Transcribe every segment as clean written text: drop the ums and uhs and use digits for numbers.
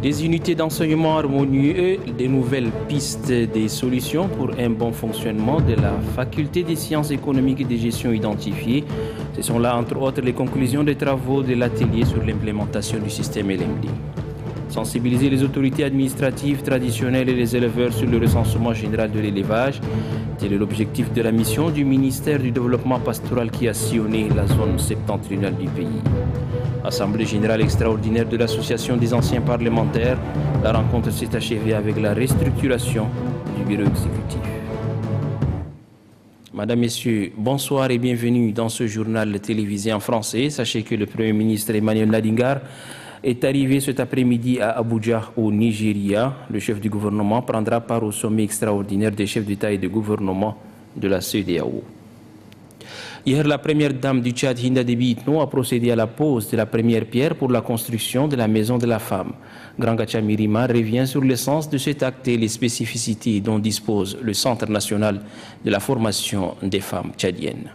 Des unités d'enseignement harmonieux, des nouvelles pistes, des solutions pour un bon fonctionnement de la faculté des sciences économiques et de gestion identifiées. Ce sont là, entre autres, les conclusions des travaux de l'atelier sur l'implémentation du système LMD. Sensibiliser les autorités administratives traditionnelles et les éleveurs sur le recensement général de l'élevage. Tel est l'objectif de la mission du ministère du Développement pastoral qui a sillonné la zone septentrionale du pays. Assemblée générale extraordinaire de l'Association des anciens parlementaires, la rencontre s'est achevée avec la restructuration du bureau exécutif. Madame, Messieurs, bonsoir et bienvenue dans ce journal télévisé en français. Sachez que le Premier ministre Emmanuel Nadingar est arrivé cet après-midi à Abuja, au Nigeria. Le chef du gouvernement prendra part au sommet extraordinaire des chefs d'État et de gouvernement de la CEDEAO. Hier, la première dame du Tchad, Hinda Déby Itno, a procédé à la pose de la première pierre pour la construction de la Maison de la Femme. Grangacha Mirima revient sur l'essence de cet acte et les spécificités dont dispose le Centre national de la formation des femmes tchadiennes.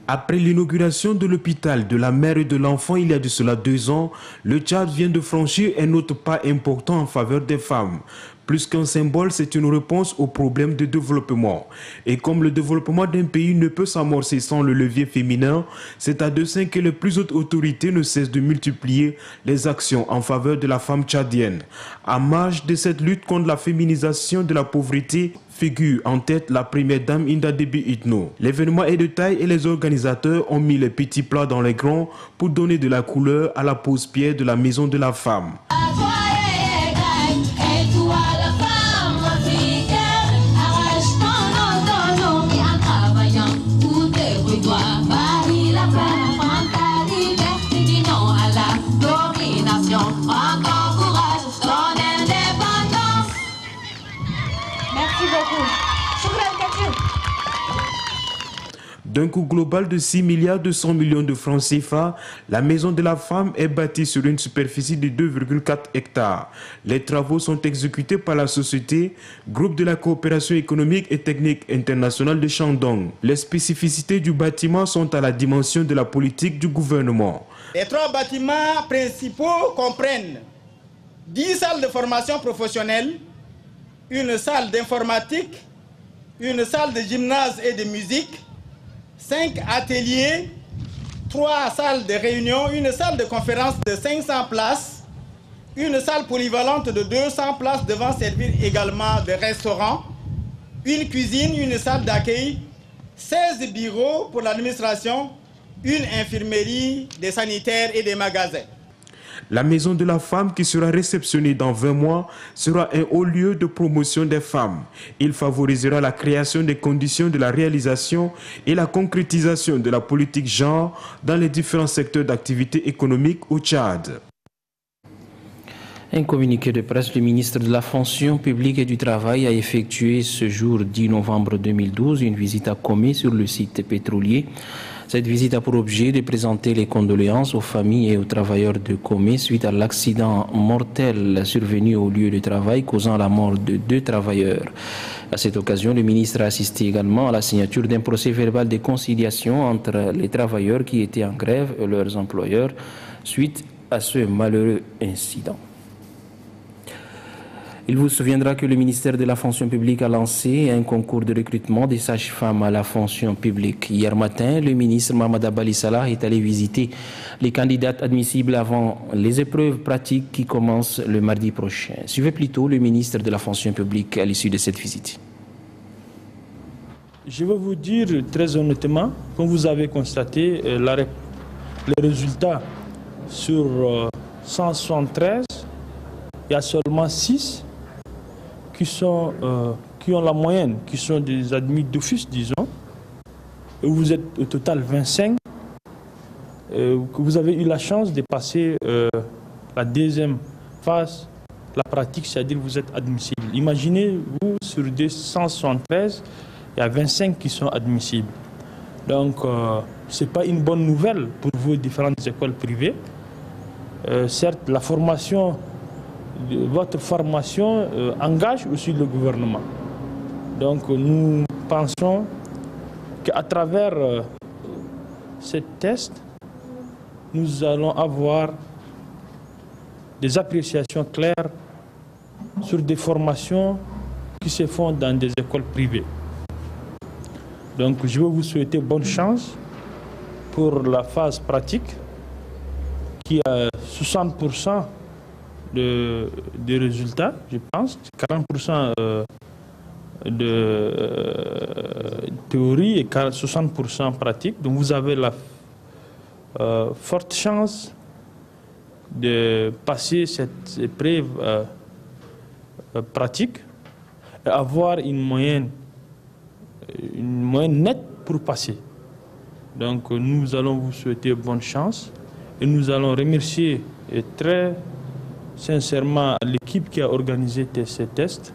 Après l'inauguration de l'hôpital de la mère et de l'enfant il y a de cela 2 ans, le Tchad vient de franchir un autre pas important en faveur des femmes. Plus qu'un symbole, c'est une réponse aux problèmes de développement. Et comme le développement d'un pays ne peut s'amorcer sans le levier féminin, c'est à dessein que les plus hautes autorités ne cessent de multiplier les actions en faveur de la femme tchadienne. À marge de cette lutte contre la féminisation de la pauvreté, figure en tête la première dame Hinda Déby Itno. L'événement est de taille et les organisateurs ont mis les petits plats dans les grands pour donner de la couleur à la pose-pierre de la Maison de la Femme. D'un coût global de 6 milliards 200 millions de francs CFA, la Maison de la Femme est bâtie sur une superficie de 2,4 hectares. Les travaux sont exécutés par la société Groupe de la coopération économique et technique internationale de Shandong. Les spécificités du bâtiment sont à la dimension de la politique du gouvernement. Les 3 bâtiments principaux comprennent 10 salles de formation professionnelle, une salle d'informatique, une salle de gymnase et de musique, 5 ateliers, 3 salles de réunion, une salle de conférence de 500 places, une salle polyvalente de 200 places devant servir également de restaurant, une cuisine, une salle d'accueil, 16 bureaux pour l'administration, une infirmerie, des sanitaires et des magasins. La Maison de la Femme, qui sera réceptionnée dans 20 mois, sera un haut lieu de promotion des femmes. Il favorisera la création des conditions de la réalisation et la concrétisation de la politique genre dans les différents secteurs d'activité économique au Tchad. Un communiqué de presse, le ministre de la Fonction publique et du Travail a effectué ce jour 10 novembre 2012 une visite à Komé sur le site pétrolier. Cette visite a pour objet de présenter les condoléances aux familles et aux travailleurs de Komé suite à l'accident mortel survenu au lieu de travail causant la mort de 2 travailleurs. À cette occasion, le ministre a assisté également à la signature d'un procès verbal de conciliation entre les travailleurs qui étaient en grève et leurs employeurs suite à ce malheureux incident. Il vous souviendra que le ministère de la Fonction publique a lancé un concours de recrutement des sages-femmes à la fonction publique. Hier matin, le ministre Mamadou Abali Salah est allé visiter les candidates admissibles avant les épreuves pratiques qui commencent le mardi prochain. Suivez plutôt le ministre de la Fonction publique à l'issue de cette visite. Je vais vous dire très honnêtement, comme vous avez constaté, les résultats sur 173, il y a seulement 6 qui ont la moyenne, qui sont des admis d'office, disons. Et vous êtes au total 25. Vous avez eu la chance de passer la deuxième phase, la pratique, c'est-à-dire vous êtes admissible. Imaginez, vous, sur 273, il y a 25 qui sont admissibles. Donc, ce n'est pas une bonne nouvelle pour vos différentes écoles privées. Certes, la formation votre formation engage aussi le gouvernement. Donc nous pensons qu'à travers ces tests, nous allons avoir des appréciations claires sur des formations qui se font dans des écoles privées. Donc je veux vous souhaiter bonne chance pour la phase pratique qui a 60% de résultats, je pense, 40% de théorie et 60% pratique. Donc vous avez la forte chance de passer cette épreuve pratique et avoir une moyenne nette pour passer. Donc nous allons vous souhaiter bonne chance et nous allons remercier très sincèrement l'équipe qui a organisé ces tests.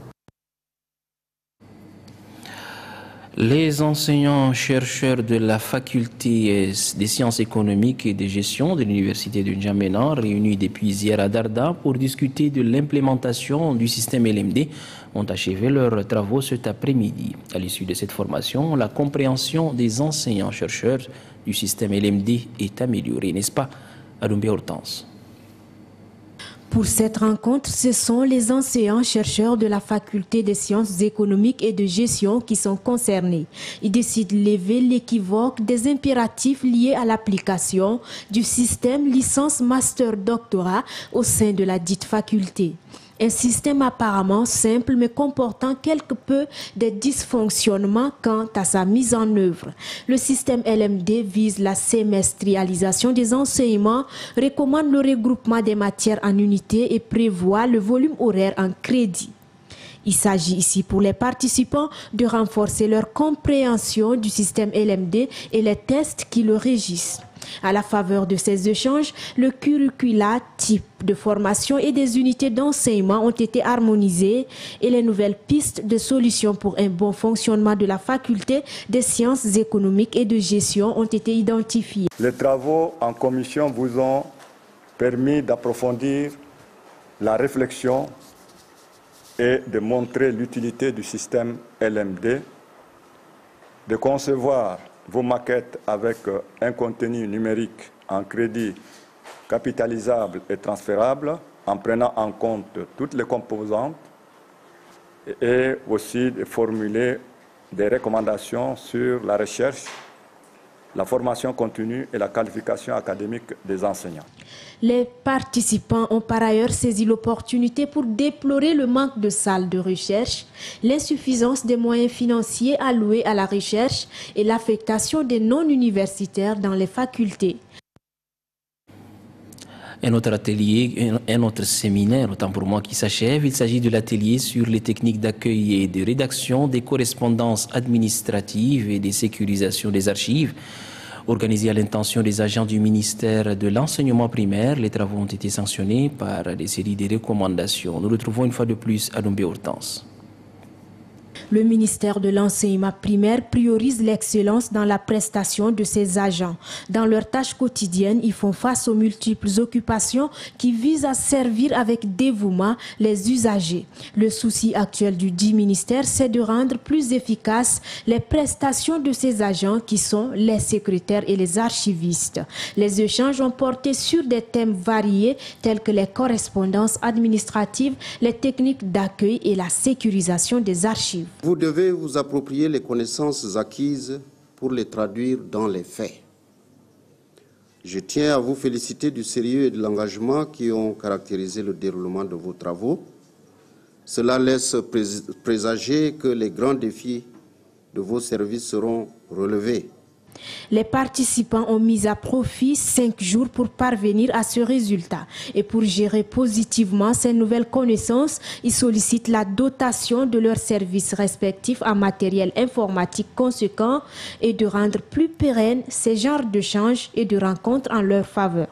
Les enseignants-chercheurs de la faculté des sciences économiques et de gestion de l'université de N'Djamena, réunis depuis hier à Darda pour discuter de l'implémentation du système LMD, ont achevé leurs travaux cet après-midi. À l'issue de cette formation, la compréhension des enseignants-chercheurs du système LMD est améliorée, n'est-ce pas, Adoumbe Hortense? Pour cette rencontre, ce sont les enseignants-chercheurs de la faculté des sciences économiques et de gestion qui sont concernés. Ils décident de lever l'équivoque des impératifs liés à l'application du système licence-master-doctorat au sein de la dite faculté. Un système apparemment simple mais comportant quelque peu de dysfonctionnements quant à sa mise en œuvre. Le système LMD vise la semestrialisation des enseignements, recommande le regroupement des matières en unités et prévoit le volume horaire en crédit. Il s'agit ici pour les participants de renforcer leur compréhension du système LMD et les tests qui le régissent. À la faveur de ces échanges, le curricula type de formation et des unités d'enseignement ont été harmonisés et les nouvelles pistes de solutions pour un bon fonctionnement de la faculté des sciences économiques et de gestion ont été identifiées. Les travaux en commission vous ont permis d'approfondir la réflexion et de montrer l'utilité du système LMD, de concevoir vos maquettes avec un contenu numérique en crédit capitalisable et transférable en prenant en compte toutes les composantes et aussi de formuler des recommandations sur la recherche, la formation continue et la qualification académique des enseignants. Les participants ont par ailleurs saisi l'opportunité pour déplorer le manque de salles de recherche, l'insuffisance des moyens financiers alloués à la recherche et l'affectation des non-universitaires dans les facultés. Un autre atelier, un autre séminaire, autant pour moi, qui s'achève. Il s'agit de l'atelier sur les techniques d'accueil et de rédaction des correspondances administratives et des sécurisations des archives. Organisé à l'intention des agents du ministère de l'enseignement primaire, les travaux ont été sanctionnés par des séries de recommandations. Nous retrouvons une fois de plus Adoumbe Hortense. Le ministère de l'enseignement primaire priorise l'excellence dans la prestation de ses agents. Dans leurs tâches quotidiennes, ils font face aux multiples occupations qui visent à servir avec dévouement les usagers. Le souci actuel du dit ministère, c'est de rendre plus efficaces les prestations de ces agents qui sont les secrétaires et les archivistes. Les échanges ont porté sur des thèmes variés tels que les correspondances administratives, les techniques d'accueil et la sécurisation des archives. Vous devez vous approprier les connaissances acquises pour les traduire dans les faits. Je tiens à vous féliciter du sérieux et de l'engagement qui ont caractérisé le déroulement de vos travaux. Cela laisse présager que les grands défis de vos services seront relevés. Les participants ont mis à profit 5 jours pour parvenir à ce résultat. Et pour gérer positivement ces nouvelles connaissances, ils sollicitent la dotation de leurs services respectifs en matériel informatique conséquent et de rendre plus pérennes ces genres d'échanges et de rencontres en leur faveur.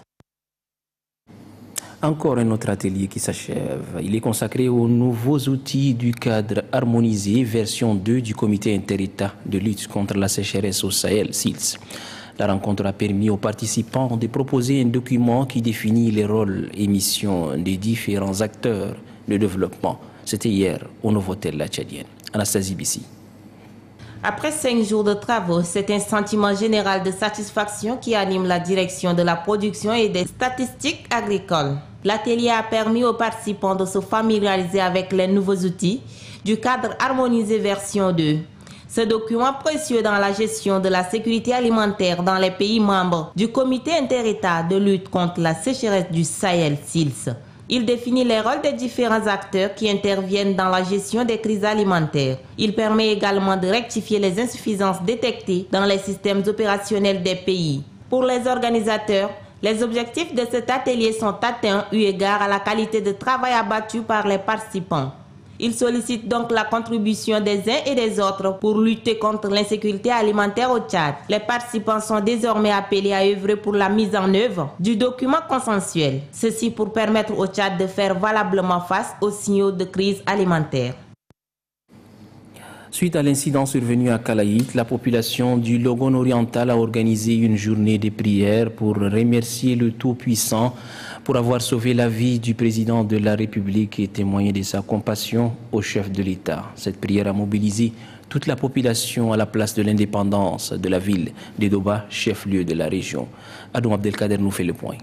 Encore un autre atelier qui s'achève. Il est consacré aux nouveaux outils du cadre harmonisé version 2 du comité interétat de lutte contre la sécheresse au Sahel, SILS. La rencontre a permis aux participants de proposer un document qui définit les rôles et missions des différents acteurs de développement. C'était hier au Novotel La Tchadienne. Anastasie Bissi. Après 5 jours de travaux, c'est un sentiment général de satisfaction qui anime la direction de la production et des statistiques agricoles. L'atelier a permis aux participants de se familiariser avec les nouveaux outils du cadre harmonisé version 2. Ce document précieux dans la gestion de la sécurité alimentaire dans les pays membres du Comité inter-État de lutte contre la sécheresse du Sahel, SILS. Il définit les rôles des différents acteurs qui interviennent dans la gestion des crises alimentaires. Il permet également de rectifier les insuffisances détectées dans les systèmes opérationnels des pays. Pour les organisateurs, les objectifs de cet atelier sont atteints eu égard à la qualité de travail abattu par les participants. Il sollicite donc la contribution des uns et des autres pour lutter contre l'insécurité alimentaire au Tchad. Les participants sont désormais appelés à œuvrer pour la mise en œuvre du document consensuel. Ceci pour permettre au Tchad de faire valablement face aux signaux de crise alimentaire. Suite à l'incident survenu à Kalaït, la population du Logone oriental a organisé une journée de prière pour remercier le Tout-Puissant pour avoir sauvé la vie du président de la République et témoigner de sa compassion au chef de l'État. Cette prière a mobilisé toute la population à la place de l'indépendance de la ville de Doba, chef-lieu de la région. Adou Abdelkader nous fait le point.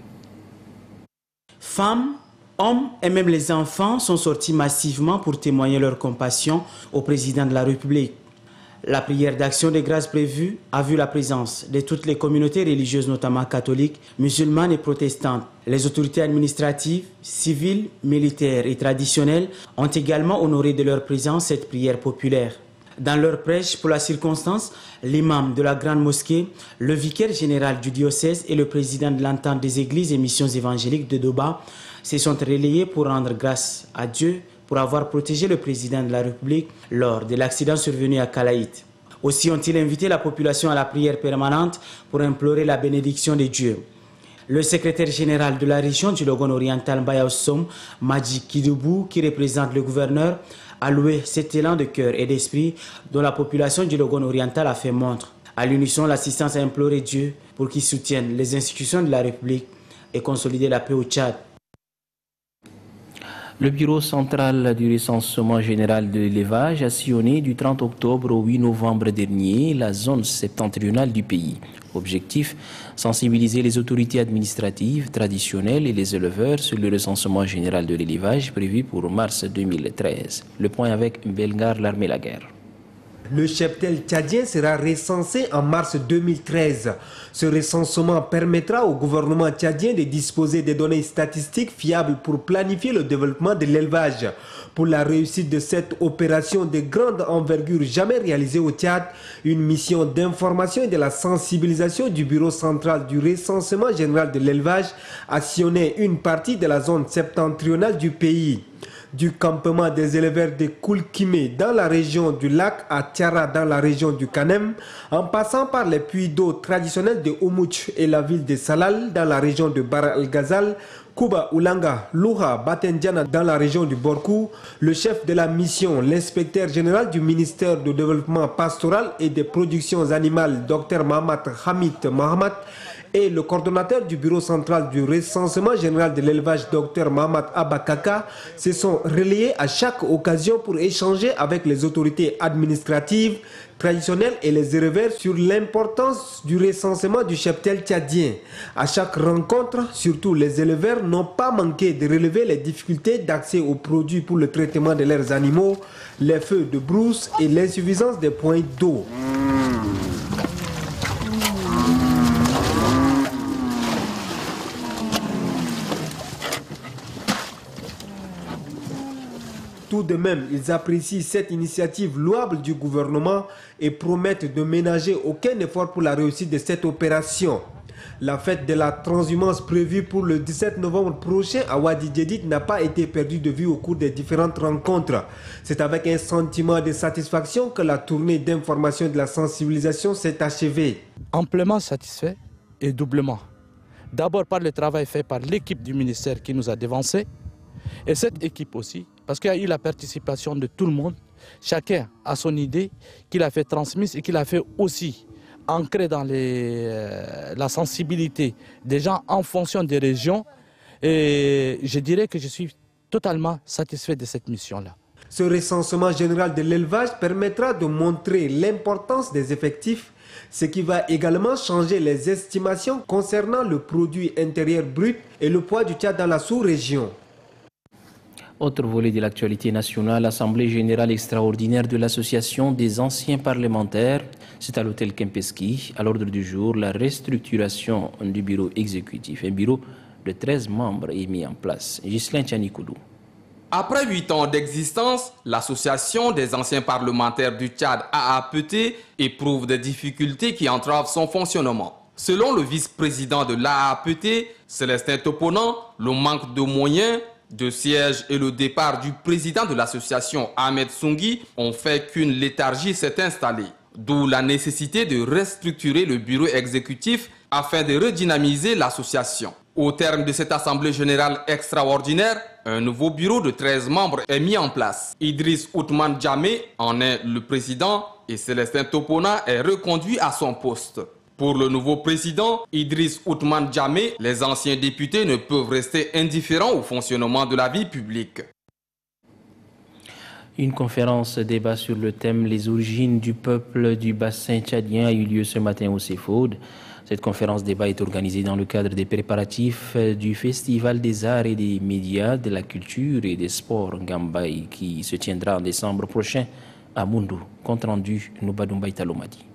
Femmes, hommes et même les enfants sont sortis massivement pour témoigner leur compassion au président de la République. La prière d'action de grâce prévue a vu la présence de toutes les communautés religieuses, notamment catholiques, musulmanes et protestantes. Les autorités administratives, civiles, militaires et traditionnelles ont également honoré de leur présence cette prière populaire. Dans leur prêche pour la circonstance, l'imam de la grande mosquée, le vicaire général du diocèse et le président de l'entente des églises et missions évangéliques de Doba se sont relayés pour rendre grâce à Dieu pour avoir protégé le président de la République lors de l'accident survenu à Kalaït. Aussi ont-ils invité la population à la prière permanente pour implorer la bénédiction de Dieu. Le secrétaire général de la région du Logone oriental Bayaosom, Maji Kidoubou, qui représente le gouverneur, a loué cet élan de cœur et d'esprit dont la population du Logone oriental a fait montre. À l'unisson, l'assistance a imploré Dieu pour qu'il soutienne les institutions de la République et consolider la paix au Tchad. Le bureau central du recensement général de l'élevage a sillonné du 30 octobre au 8 novembre dernier la zone septentrionale du pays. Objectif, sensibiliser les autorités administratives, traditionnelles et les éleveurs sur le recensement général de l'élevage prévu pour mars 2013. Le point avec Belgar Larmé-Laguerre. Le cheptel tchadien sera recensé en mars 2013. Ce recensement permettra au gouvernement tchadien de disposer des données statistiques fiables pour planifier le développement de l'élevage. Pour la réussite de cette opération de grande envergure jamais réalisée au Tchad, une mission d'information et de la sensibilisation du bureau central du recensement général de l'élevage a sillonné une partie de la zone septentrionale du pays. Du campement des éleveurs de Koulkimé dans la région du lac à Tiara dans la région du Kanem, en passant par les puits d'eau traditionnels de Oumouch et la ville de Salal dans la région de Bar el-Ghazal, Kouba Oulanga, Louha, Batendiana dans la région du Borkou, le chef de la mission, l'inspecteur général du ministère du développement pastoral et des productions animales, Dr Mahamat Hamid Mahamat, et le coordonnateur du bureau central du recensement général de l'élevage, Dr Mahamat Abakaka, se sont relayés à chaque occasion pour échanger avec les autorités administratives, traditionnelles et les éleveurs sur l'importance du recensement du cheptel tchadien. À chaque rencontre, surtout les éleveurs n'ont pas manqué de relever les difficultés d'accès aux produits pour le traitement de leurs animaux, les feux de brousse et l'insuffisance des points d'eau. Tout de même, ils apprécient cette initiative louable du gouvernement et promettent de ménager aucun effort pour la réussite de cette opération. La fête de la transhumance prévue pour le 17 novembre prochain à Wadi Djedid n'a pas été perdue de vue au cours des différentes rencontres. C'est avec un sentiment de satisfaction que la tournée d'information et de la sensibilisation s'est achevée. Amplement satisfait et doublement. D'abord par le travail fait par l'équipe du ministère qui nous a dévancés. Et cette équipe aussi, parce qu'il y a eu la participation de tout le monde, chacun a son idée qu'il a fait transmise et qu'il a fait aussi ancré dans la sensibilité des gens en fonction des régions. Et je dirais que je suis totalement satisfait de cette mission-là. Ce recensement général de l'élevage permettra de montrer l'importance des effectifs, ce qui va également changer les estimations concernant le produit intérieur brut et le poids du Tchad dans la sous-région. Autre volet de l'actualité nationale, l'Assemblée générale extraordinaire de l'Association des anciens parlementaires. C'est à l'hôtel Kempinski. À l'ordre du jour, la restructuration du bureau exécutif. Un bureau de 13 membres est mis en place. Ghislain Tchanikoudou. Après 8 ans d'existence, l'Association des anciens parlementaires du Tchad AAPT éprouve des difficultés qui entravent son fonctionnement. Selon le vice-président de l'AAPT, Célestin Toponan, le manque de moyens, de sièges et le départ du président de l'association Ahmed Soungui ont fait qu'une léthargie s'est installée. D'où la nécessité de restructurer le bureau exécutif afin de redynamiser l'association. Au terme de cette assemblée générale extraordinaire, un nouveau bureau de 13 membres est mis en place. Idriss Othman Djamé en est le président et Célestin Topona est reconduit à son poste. Pour le nouveau président, Idriss Othman Djamé, les anciens députés ne peuvent rester indifférents au fonctionnement de la vie publique. Une conférence débat sur le thème « Les origines du peuple du bassin tchadien » a eu lieu ce matin au CEFOD. Cette conférence débat est organisée dans le cadre des préparatifs du Festival des arts et des médias, de la culture et des sports Ngambaï qui se tiendra en décembre prochain à Moundou. Compte rendu Noubadoumbaï Talomadi.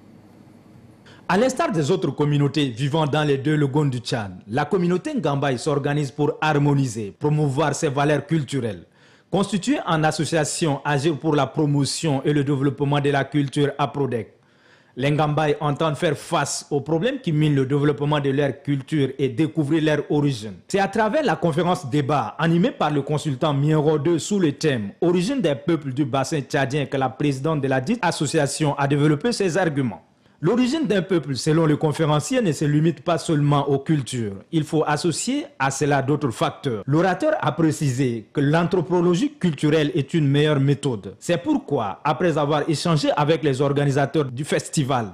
À l'instar des autres communautés vivant dans les 2 Logons du Tchad, la communauté Ngambaï s'organise pour harmoniser, promouvoir ses valeurs culturelles. Constituée en association Agir pour la promotion et le développement de la culture à Prodec, les Ngambaï entendent faire face aux problèmes qui minent le développement de leur culture et découvrir leur origine. C'est à travers la conférence débat animée par le consultant Mienro 2 sous le thème « Origine des peuples du bassin tchadien » que la présidente de la dite association a développé ses arguments. L'origine d'un peuple, selon le conférencier, ne se limite pas seulement aux cultures. Il faut associer à cela d'autres facteurs. L'orateur a précisé que l'anthropologie culturelle est une meilleure méthode. C'est pourquoi, après avoir échangé avec les organisateurs du festival,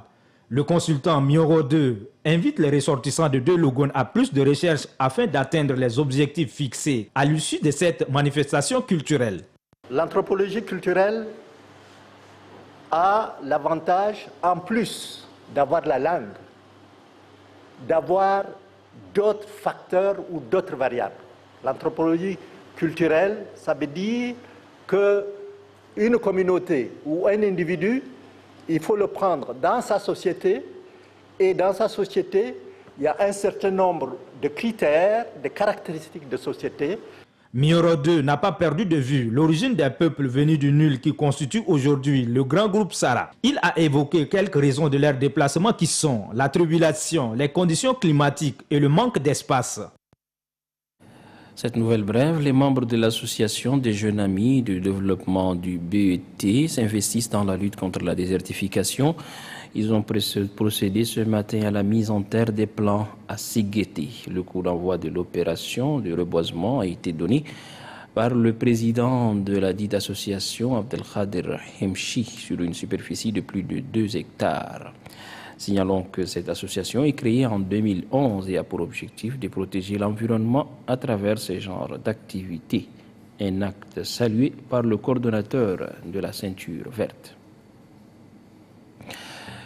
le consultant Mioro 2 invite les ressortissants de 2 Logons à plus de recherches afin d'atteindre les objectifs fixés à l'issue de cette manifestation culturelle. L'anthropologie culturelle a l'avantage, en plus d'avoir la langue, d'avoir d'autres facteurs ou d'autres variables. L'anthropologie culturelle, ça veut dire qu'une communauté ou un individu, il faut le prendre dans sa société, et dans sa société, il y a un certain nombre de critères, de caractéristiques de société. Mioro 2 n'a pas perdu de vue l'origine des peuples venus du nul qui constitue aujourd'hui le grand groupe Sara. Il a évoqué quelques raisons de leur déplacement qui sont la tribulation, les conditions climatiques et le manque d'espace. Cette nouvelle brève, les membres de l'association des jeunes amis du développement du BET s'investissent dans la lutte contre la désertification. Ils ont procédé ce matin à la mise en terre des plants à Séguété. Le coup d'envoi de l'opération de reboisement a été donné par le président de la dite association, Abdelkader Hemchi, sur une superficie de plus de 2 hectares. Signalons que cette association est créée en 2011 et a pour objectif de protéger l'environnement à travers ce genre d'activités. Un acte salué par le coordonnateur de la ceinture verte.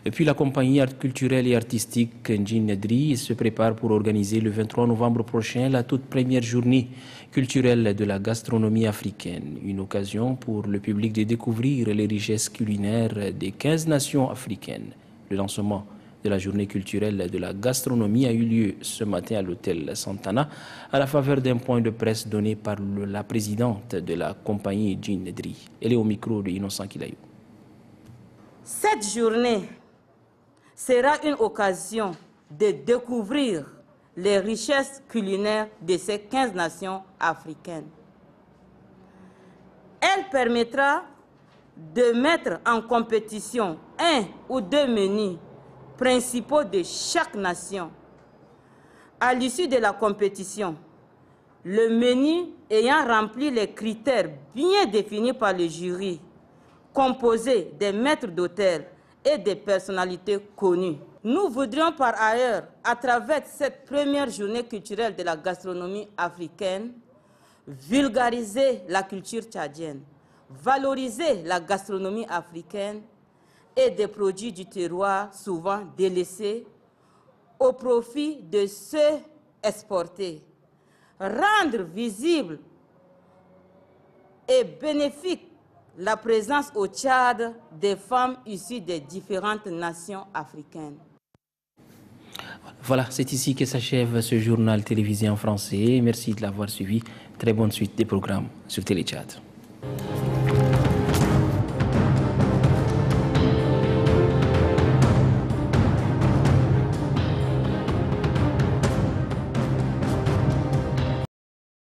Et puis la compagnie culturelle et artistique Ndjinedri se prépare pour organiser le 23 novembre prochain la toute première journée culturelle de la gastronomie africaine. Une occasion pour le public de découvrir les richesses culinaires des 15 nations africaines. Le lancement de la journée culturelle de la gastronomie a eu lieu ce matin à l'hôtel Santana à la faveur d'un point de presse donné par la présidente de la compagnie Ndjinedri. Elle est au micro de Innocent Kilayou. Cette journée sera une occasion de découvrir les richesses culinaires de ces 15 nations africaines. Elle permettra de mettre en compétition 1 ou 2 menus principaux de chaque nation. À l'issue de la compétition, le menu ayant rempli les critères bien définis par le jury, composé des maîtres d'hôtel et des personnalités connues, Nous voudrions par ailleurs, à travers cette première journée culturelle de la gastronomie africaine, vulgariser la culture tchadienne, valoriser la gastronomie africaine et des produits du terroir souvent délaissés au profit de ceux exportés, rendre visible et bénéfique la présence au Tchad des femmes issues des différentes nations africaines. Voilà, c'est ici que s'achève ce journal télévisé en français. Merci de l'avoir suivi. Très bonne suite des programmes sur Télé Tchad.